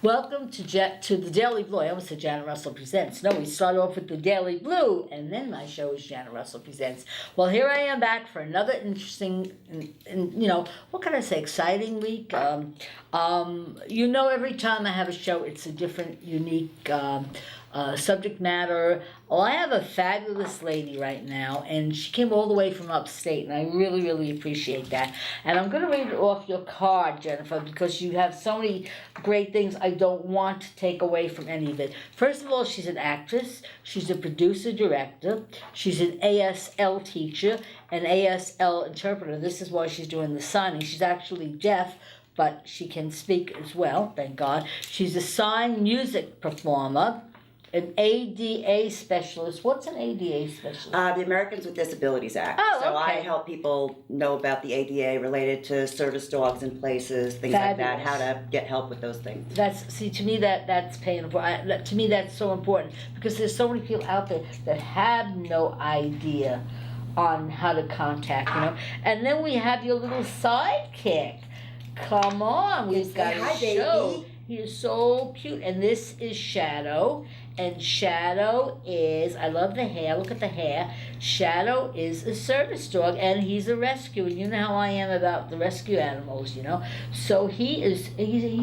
Welcome to the Daily Blue. I almost said Janet Russell Presents. No, we start off with the Daily Blue, and then my show is Janet Russell Presents. Well, here I am back for another interesting, what can I say, exciting week. Every time I have a show, it's a different, unique subject matter. Well, I have a fabulous lady right now, and she came all the way from upstate, and I really, really appreciate that. And I'm going to read it off your card, Jennifer, because you have so many great things. I don't want to take away from any of it. First of all, she's an actress, she's a producer, director, she's an ASL teacher, an ASL interpreter. This is why she's doing the signing. She's actually deaf, but she can speak as well, thank God. She's a sign music performer, an ADA specialist. What's an ADA specialist? The Americans with Disabilities Act. Oh, So I okay. help people know about the ADA related to service dogs in places, things like that, how to get help with those things. To me that's paying for. To me that's so important because there's so many people out there that have no idea on how to contact, And then we have your little sidekick. Come on, we've got a show. Baby. He is so cute, and this is Shadow. And Shadow is, I love the hair, look at the hair. Shadow is a service dog, and he's a rescue, and you know how I am about the rescue animals, So he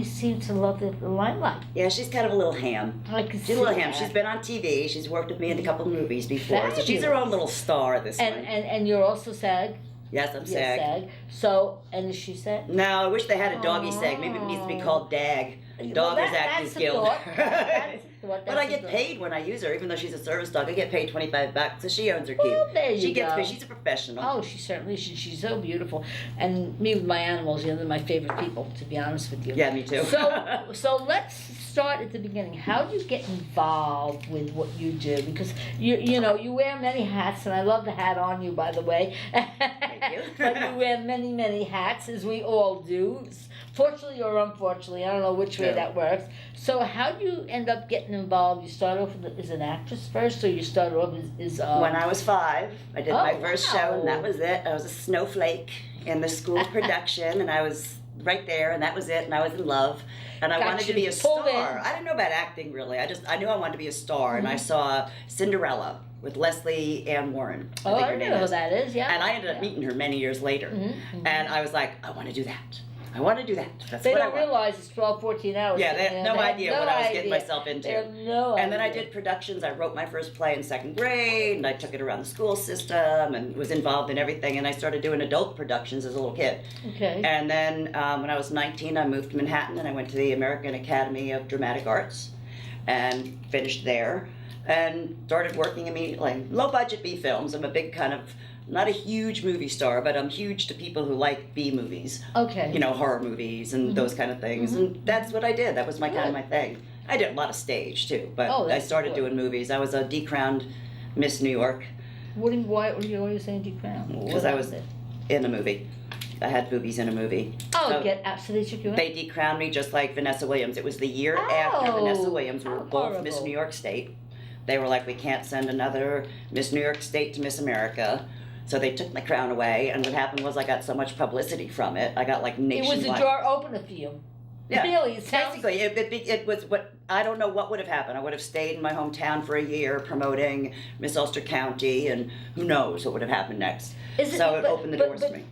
seems to love the limelight. Yeah, she's kind of a little ham. I can She's see a little ham. that. She's been on TV. She's worked with me in a couple movies before. So she's her Fabulous. own little star, this one. And you're also SAG. Yes, I'm You're SAG. So, and is she SAG? No, I wish they had a doggy SAG. Maybe it needs to be called DAG. Doggers Actors that's a Guild. thought. That's a thought. But I get paid when I use her, even though she's a service dog. I get paid $25, so she owns her keep. Well, there you She gets go. paid. She's a professional. Oh, she certainly is. She's so beautiful. And me with my animals, they're my favorite people, to be honest with you. Yeah, me too. So let's start at the beginning. How do you get involved with what you do? Because you wear many hats, and I love the hat on you, by the way. Thank you. But you wear many, many hats, as we all do. Fortunately or unfortunately, I don't know which way that works. So how do you end up getting involved? You start off as an actress first, or you start off as When I was 5, I did my first show, and that wow. was it. I was a snowflake in the school production, and I was right there, and that was it, and I was in love. And I Got wanted to you be a pulled star. in. I didn't know about acting, really. I knew I wanted to be a star, and I saw Cinderella with Leslie Ann Warren. Oh, I her don't name know who is. that is, yeah. And I ended up meeting her many years later. And I was like, I want to do that. I want to do that. That's They what I don't want. realize it's 12, 14 hours. Yeah, they had no idea what I was getting myself into. They have no And then I idea. did productions. I wrote my first play in 2nd grade, and I took it around the school system and was involved in everything. And I started doing adult productions as a little kid. Okay. And then when I was 19, I moved to Manhattan, and I went to the American Academy of Dramatic Arts and finished there and started working immediately. Low-budget B films. I'm a big kind of, not a huge movie star, but I'm huge to people who like B movies. Okay. Horror movies and those kind of things. And that's what I did. That was my kind of my thing. I did a lot of stage too, but Oh, I that's started good. doing movies. I was a decrowned Miss New York Why are you always saying decrown? because I was in a movie. I had boobies in a movie. Oh, So so they took you out? they decrowned me just like Vanessa Williams. It was the year after Oh, Vanessa Williams. We were how both Miss horrible. New York State. They were like, we can't send another Miss New York State to Miss America. So they took my crown away, and what happened was I got so much publicity from it. I got like It nationwide. was a door opener for you. Yeah. Really, it sounds... Basically, it was what, I don't know what would have happened. I would have stayed in my hometown for a year promoting Miss Ulster County, and who knows what would have happened next. So it opened the doors for me.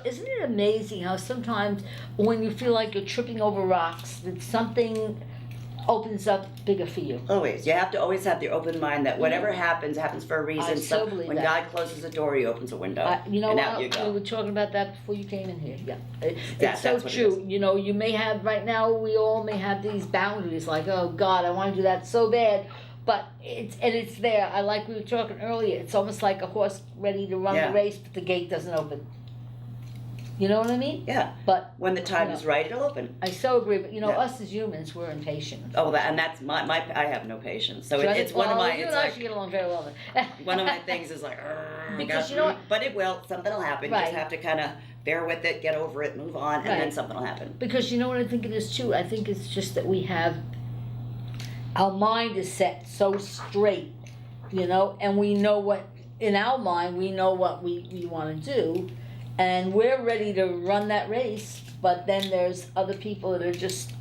Isn't it amazing how sometimes when you feel like you're tripping over rocks, that something opens up bigger for you? Always. You have to always have the open mind that whatever happens for a reason. I so believe when that. God closes a door, He opens a window. You know and what? out you We go. were talking about that before you came in here. Yeah, it's That's so what it true. is. You may have right now. We all may have these boundaries, like, oh God, I want to do that so bad, but it's there. I like we were talking earlier. It's almost like a horse ready to run Yeah. the race, but the gate doesn't open. You know what I mean? Yeah. But When the time is right, it'll open. I so agree. But Yeah. us as humans, we're impatient. Oh, and that's my I have no patience. So it's one of Well, my. you It's and I like should get along very well. one of my things is like. Because you know what? But it will. Something will happen. You Right. just have to kind of bear with it, get over it, move on, and then Right. something will happen. Because you know what I think it is too? I think it's just that we have, our mind is set so straight, and we know what, in our mind, we know what we want to do, and we're ready to run that race, but then there's other people that are just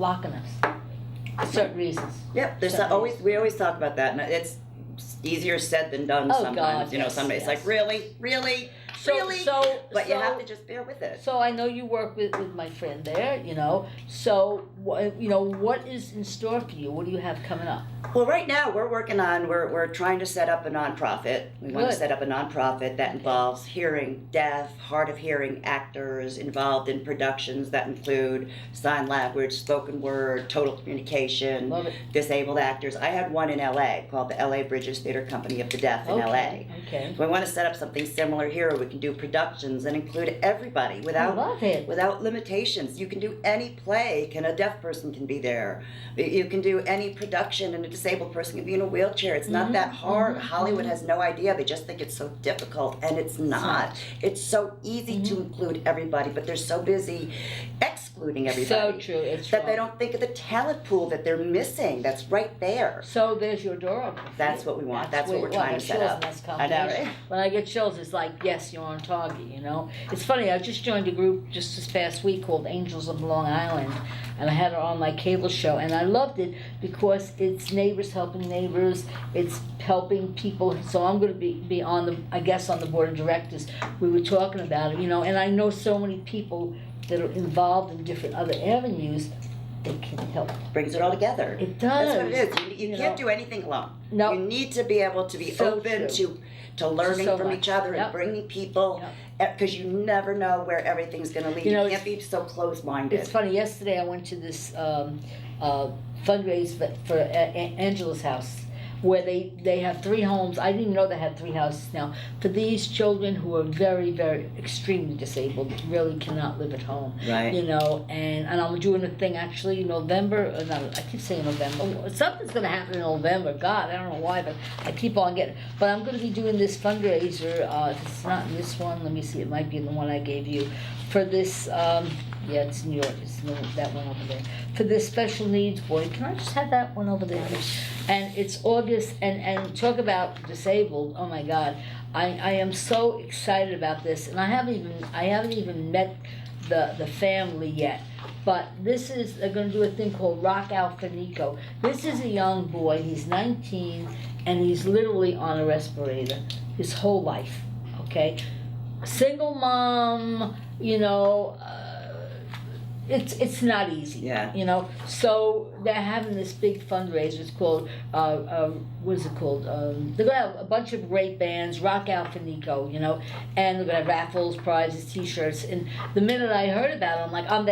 blocking us for certain reasons. Yep, there's Certain always, we always talk about that, and it's easier said than done Oh, sometimes. God, You know, yes, somebody, it's yes. like, really? But you have to just bear with it. So I know you work with my friend there, you know. So, what is in store for you? What do you have coming up? Well, right now we're working on, we're trying to set up a nonprofit. We want to Good. set up a nonprofit that involves hearing, deaf, hard of hearing actors involved in productions that include sign language, spoken word, total communication, Love it. disabled actors. I had one in LA called the LA Bridges Theater Company of the Deaf in LA. Okay. We want to set up something similar here where we can do productions and include everybody I without love it. without limitations. You can do any play, a deaf person can be there. You can do any production and a disabled person can be in a wheelchair. It's not that hard. Hollywood has no idea. They just think it's so difficult, and it's not. It's so easy to include everybody, but they're so busy excluding everybody. So true. It's that they wrong. don't think of the talent pool that they're missing. That's right there. So there's your door open. That's what we want. That's what we're trying to set up. I I know, right? When I get chills, it's like, yes, you're on target, you know. It's funny, I just joined a group just this past week called Angels of Long Island, and I had it on my cable show, and I loved it because it's neighbors helping neighbors, it's helping people. So I'm going to be on the, I guess, on the board of directors. We were talking about it, you know, and I know so many people that are involved in different other avenues that can help. Brings it all together. It does. That's what it is. You can't do anything alone. No. You need to be able to be So open true. to learning So from much. each other Yep. and bringing people, because you never know where everything's going to lead. You know, You can't be so close-minded. It's funny, yesterday I went to this fundraise for Angela's house, where they have 3 homes. I didn't even know they had 3 houses now for these children who are very, very extremely disabled, really cannot live at home. Right. You know, and I'm doing a thing actually in November. No, I keep saying November. Something's going to happen in November. God, I don't know why, but I keep on getting. But I'm going to be doing this fundraiser. If it's not in this one, let me see. It might be in the one I gave you for this. Yeah, it's in yours. It's that one over there. For this special needs boy. Can I just have that one over there? And it's August, and talk about disabled. Oh my God, I am so excited about this, and I haven't even met the family yet. But this is, they're going to do a thing called Rock Out for Nico. This is a young boy. He's 19, and he's literally on a respirator his whole life. Okay, single mom. You know. It's not easy, Yeah. you know. So they're having this big fundraiser. It's called what is it called? They're gonna have a bunch of great bands, Rock Out for Nico, you know, and they're gonna have raffles, prizes, T-shirts. And the minute I heard about it, I'm like, I'm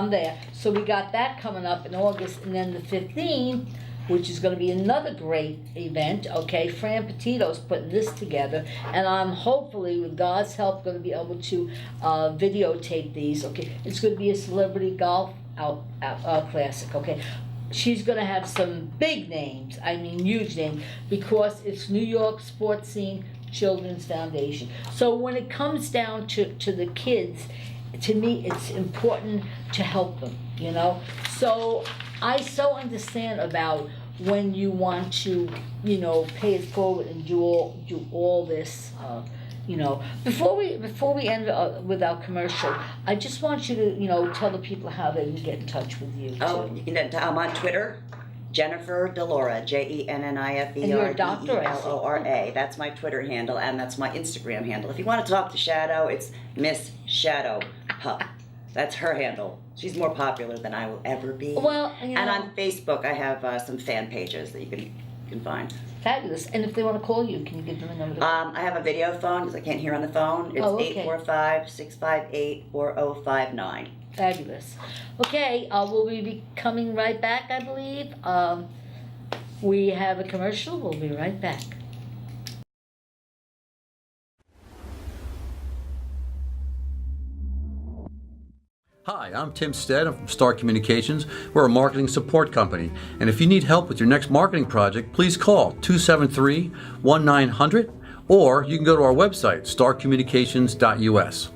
there. So we got that coming up in August, and then the 15th, which is going to be another great event. Okay, Fran Petito's putting this together, and I'm hopefully, with God's help, going to be able to videotape these. Okay, it's going to be a celebrity golf classic. Okay, she's going to have some big names. I mean, huge names, because it's New York Sports Scene Children's Foundation. So when it comes down to the kids, to me, it's important to help them. You know, so I so understand about when you want to, you know, pay it forward and do all this, you know. Before we end with our commercial, I just want you to, you know, tell the people how they can get in touch with you. Oh, too. you can. I'm on Twitter. Jennifer DeLora, JenniferDelora. And you're a doctor, I see. That's my Twitter handle, and that's my Instagram handle. If you want to talk to Shadow, it's Miss Shadow Pup. That's her handle. She's more popular than I will ever be. Well, you know, and on Facebook, I have some fan pages that you can find. fabulous. And if they want to call you, can you give them a number? I have a video phone because I can't hear on the phone. It's Oh, okay. 845-658-4059. Fabulous. Okay, we'll be coming right back, I believe. We have a commercial. We'll be right back. Hi, I'm Tim Stead. I'm from Star Communications. We're a marketing support company. And if you need help with your next marketing project, please call 273-1900, or you can go to our website, starcommunications.us.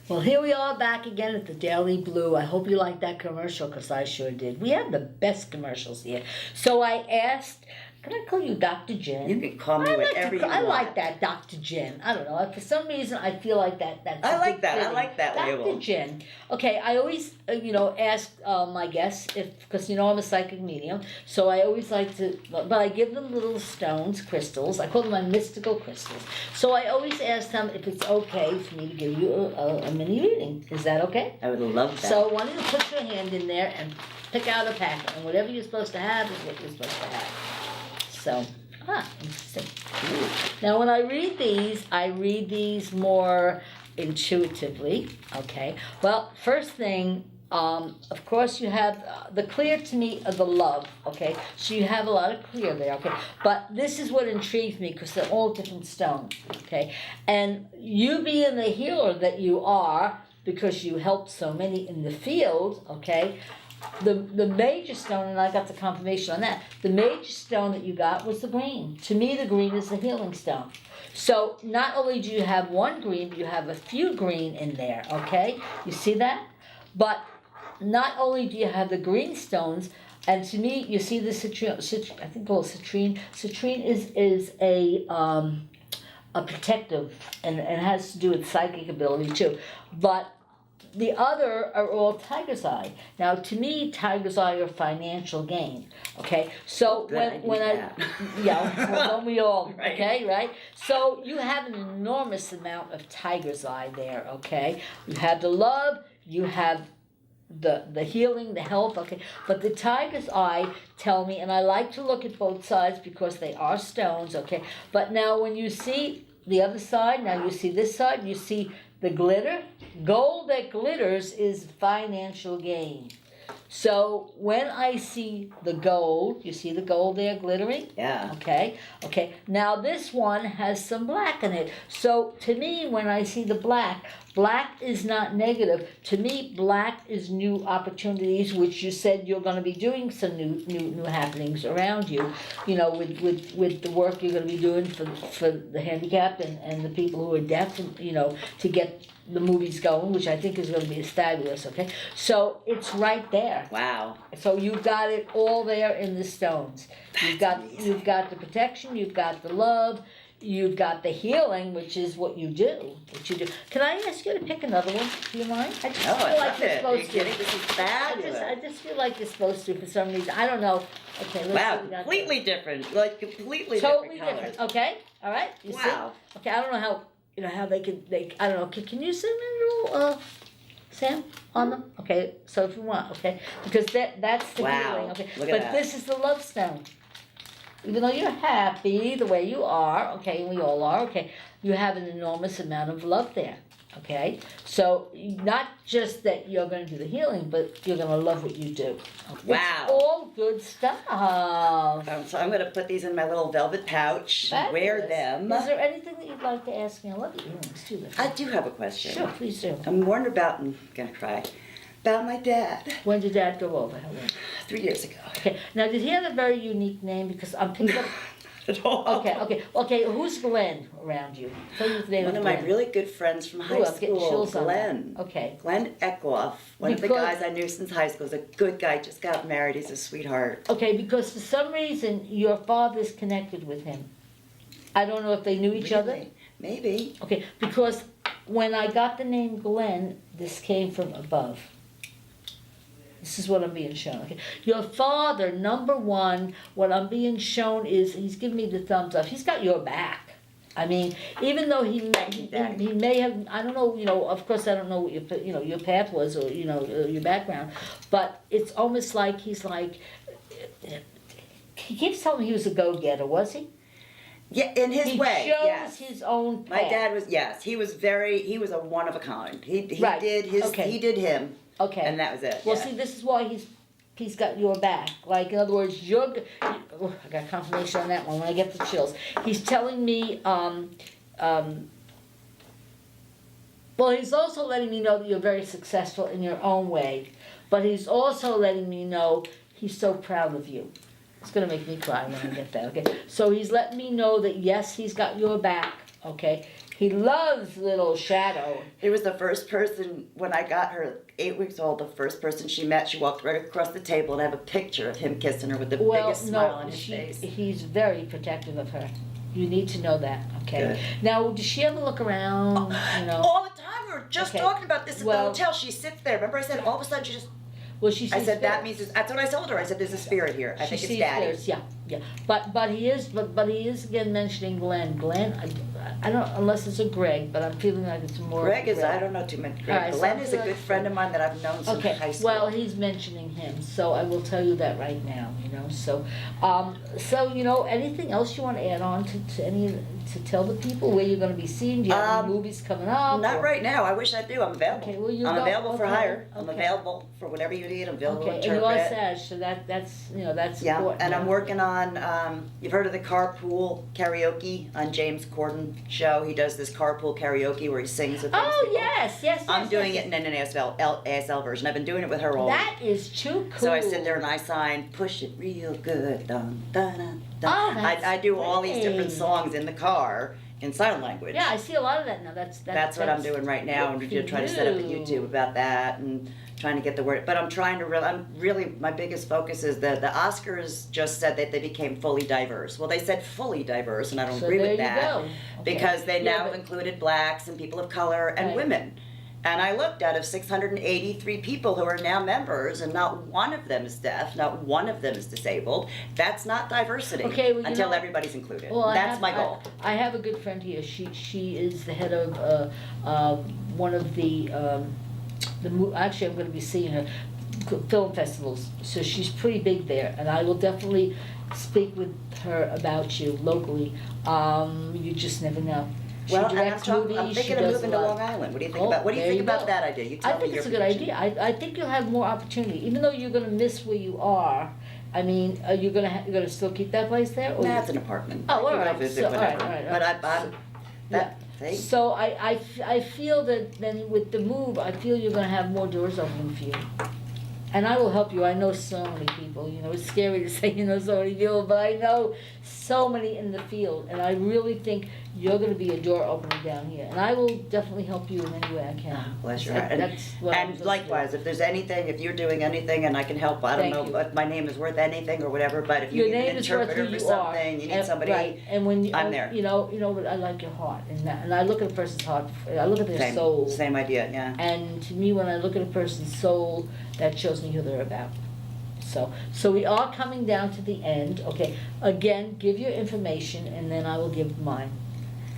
Well, here we are back again at the Daily Blue. I hope you liked that commercial, because I sure did. We have the best commercials here. So I asked Can I call you Dr. Jen? You can call me whatever you want. I like that, Dr. Jen. I don't know. For some reason, I feel like that's. I a like big that. I fitting. like that label. Dr. Jen. Okay, I always, ask my guests because I'm a psychic medium, so I always like to, but I give them little stones, crystals. I call them my mystical crystals. So I always ask them if it's okay for me to give you a mini reading. Is that okay? I would love that. So why don't you put your hand in there and pick out a packet, and whatever you're supposed to have is what you're supposed to have. So, interesting. Now, when I read these more intuitively, okay? Well, first thing, of course, you have the clear to me of the love, okay? So you have a lot of clear there, okay? But this is what intrigues me because they're all different stones, okay? And you being the healer that you are, because you helped so many in the field, okay? The major stone, and I got the confirmation on that, the major stone that you got was the green. To me, the green is the healing stone. So not only do you have one green, but you have a few green in there, okay? You see that? But not only do you have the green stones, and to me, you see the citrine, I think called citrine. Citrine is a protective, and has to do with psychic ability too. But the other are all tiger's eye. Now, to me, tiger's eye are financial gain. Okay, so when I well, don't we all? Right. Okay, right. So you have an enormous amount of tiger's eye there. Okay, you have the love, you have the healing, the help. Okay, but the tiger's eye tell me, and I like to look at both sides because they are stones. Okay, but now when you see the other side, now you see this side, you see the glitter. Gold that glitters is financial gain. So when I see the gold, you see the gold there glittering? Yeah. Okay. Now this one has some black in it. So to me, when I see the black is not negative. To me, black is new opportunities, which you said you're going to be doing some new happenings around you. With the work you're going to be doing for the handicapped and the people who are deaf, and, to get the movies going, which I think is going to be fabulous, okay? So it's right there. Wow. So you've got it all there in the stones. You've got the protection, you've got the love, you've got the healing, which is what you do. Can I ask you to pick another one? Do you mind? I just feel like you're supposed to. This is fabulous. I just feel like you're supposed to for some reason. I don't know. Okay, let's see what we got completely different. Like completely totally different colors. different. Okay, all right. You Wow. see? Okay, I don't know how. How they I don't know, can you send me a little, Sam, on them? Okay, so if you want, okay, because that's the healing, okay. Look at But that. this is the love stone. Even though you're happy the way you are, okay, and we all are, okay, you have an enormous amount of love there, okay? So not just that you're going to do the healing, but you're going to love what you do. Okay? Wow. It's all good stuff. So I'm going to put these in my little velvet pouch, wear Fabulous. them. Is there anything that you'd like to ask me? I love your earrings too. I do have a question. Sure, please do. I'm wondering about, I'm going to cry, about my dad. When did Dad go over? How long? 3 years ago. Okay. Now, did he have a very unique name? Because I'm picking up. At all. Okay. Who's Glenn around you? Tell me the name One of Glenn. my really good friends from high Ooh, I'm getting school, chills on that. Glenn. Okay. Glenn Eckloff, one of the Because- guys I knew since high school. He's a good guy, just got married. He's a sweetheart. Okay, because for some reason your father's connected with him. I don't know if they knew each other. Really? Maybe. Okay, because when I got the name Glenn, this came from above. This is what I'm being shown. Okay, your father, number one, what I'm being shown is he's giving me the thumbs up. He's got your back. I mean, even though he may have, I don't know, of course I don't know what your path was or your background, but it's almost like he keeps telling me he was a go-getter, was he? Yeah, in his way. He chose Yes. his own path. My dad was, yes, he was a one of a kind. He Right. did his, Okay. he did him. Okay. And that was it. Well, yeah. see, this is why he's got your back. Like, in other words, I got confirmation on that one when I get the chills. He's telling me, well, he's also letting me know that you're very successful in your own way, but he's also letting me know he's so proud of you. It's gonna make me cry when I get that, okay? So he's letting me know that yes, he's got your back, okay? He loves little Shadow. It was the first person, when I got her 8 weeks old, the first person she met, she walked right across the table and I have a picture of him kissing her with the biggest smile on his face. He's very protective of her. You need to know that, okay? Good. Now, does she ever look around, you know? All the time. We were just Okay. talking about this at the Well- hotel. She sits there. Remember I said all of a sudden she just, Well, she I sees said that spirits. means, that's what I told her. I said there's a spirit here. I She think it's sees Daddy. spirits, yeah. But he is again mentioning Glenn. Glenn, I don't, unless it's a Greg, but I'm feeling like it's more. Greg is, I don't know too much. All Greg. right, so Glenn I'm is a feeling good like- friend of mine that I've known since Okay, high school. well, he's mentioning him, so I will tell you that right now, you know, so, you know, anything else you want to add on to tell the people where you're gonna be seen? Do you have any movies coming up? Not or- right now. I wish I do. I'm available. Okay, well, you I'm go- available for okay, hire. I'm okay. available for whatever you need. I'm available to Okay, and you are interpret. Sag, so that's, you know, that's Yeah, important. and I'm working on, you've heard of the carpool karaoke on James Corden show? He does this carpool karaoke where he sings with Oh, people. yes. I'm doing yes. it in an ASL version. I've been doing it with her all That is too cool. So I sit there and I sign, push it real good, dun, dun, dun, dun. Oh, that's I do all these different great. songs in the car in sign language. Yeah, I see a lot of that now. That's what I'm doing right now, and we're trying to set up a YouTube about that and trying to get the word. But I'm trying to my biggest focus is that the Oscars just said that they became fully diverse. Well, they said fully diverse, and I don't So agree there with you that go. Okay. because they Yeah, now have but- included blacks and people of color and Right. women. And I looked out of 683 people who are now members, and not one of them is deaf, not one of them is disabled. That's not diversity Okay, well, you until know- everybody's included. Well, That's my goal. I have a good friend here. She is the head of one of the actually I'm going to be seeing her film festivals. So she's pretty big there, and I will definitely speak with her about you locally. You just never know. She Well, and directs I'm movies. thinking she of does moving a to lot. Long Island. What do you think Oh, about? What do you there think you about go. that idea? You tell I me think your it's a good prediction. idea. I think you'll have more opportunity, even though you're going to miss where you are. I mean, are you going to still keep that place there? Or Nah, it's an apartment. Oh, I can all go right. visit So, all right, whenever. all right, But all right. I'm that. See? So I feel that then with the move, I feel you're gonna have more doors open for you. And I will help you. I know so many people, you know, it's scary to say you know so many people, but I know so many in the field. And I really think you're gonna be a door opener down here. And I will definitely help you in any way I can. Bless your That- heart. And, That's what I'm and supposed to do. likewise, if there's anything, if you're doing anything and I can help, I don't Thank know you. if my name is worth anything or whatever, but if you Your need name an is worth who interpreter for you are. something, you need And- somebody, right. And when you, I'm there. You know what, I like your heart. And I look at a person's heart, I look at their soul. same idea, yeah. And to me, when I look at a person's soul, that shows me who they're about. So we are coming down to the end. Okay, again, give your information, and then I will give mine.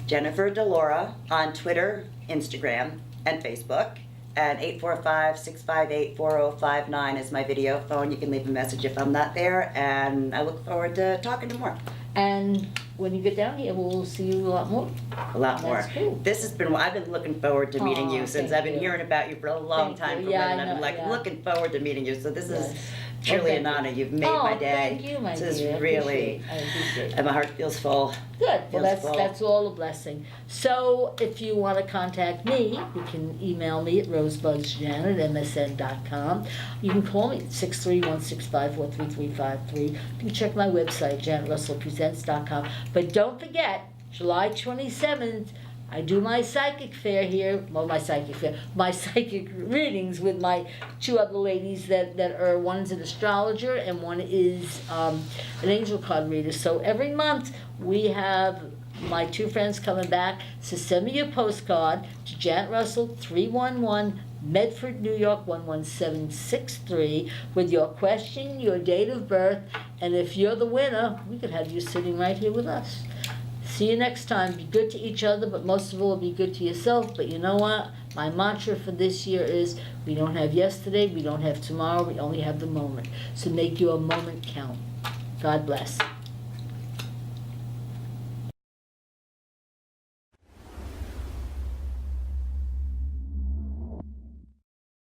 Jennifer DeLora on Twitter, Instagram, and Facebook. And 845-658-4059 is my video phone. You can leave a message if I'm not there, and I look forward to talking to more. And when you get down here, we'll see you a lot more. A lot more. That's cool. This has been, I've been looking forward to meeting Aw, you since thank I've been you. hearing about you for a long Thank time you. from Yeah, women. I I've been know, like yeah. looking forward to meeting you. So this Yes. is truly an honor. You've made my day. Thank you, my This dear. is really, I appreciate it. and my heart feels full. Good. Well, feels full. that's all a blessing. So if you want to contact me, you can email me at rosebudsjanet@msn.com. You can call me at 631-654-3353. You can check my website, janetrussellpresents.com. But don't forget, July 27th, I do my psychic fair here, my psychic readings with my two other ladies that are, one's an astrologer and one is an angel card reader. So every month we have my two friends coming back. So send me your postcard to Janet Russell, 311 Medford, New York 11763 with your question, your date of birth, and if you're the winner, we could have you sitting right here with us. See you next time. Be good to each other, but most of all, be good to yourself. But you know what? My mantra for this year is we don't have yesterday, we don't have tomorrow, we only have the moment. So make your moment count. God bless.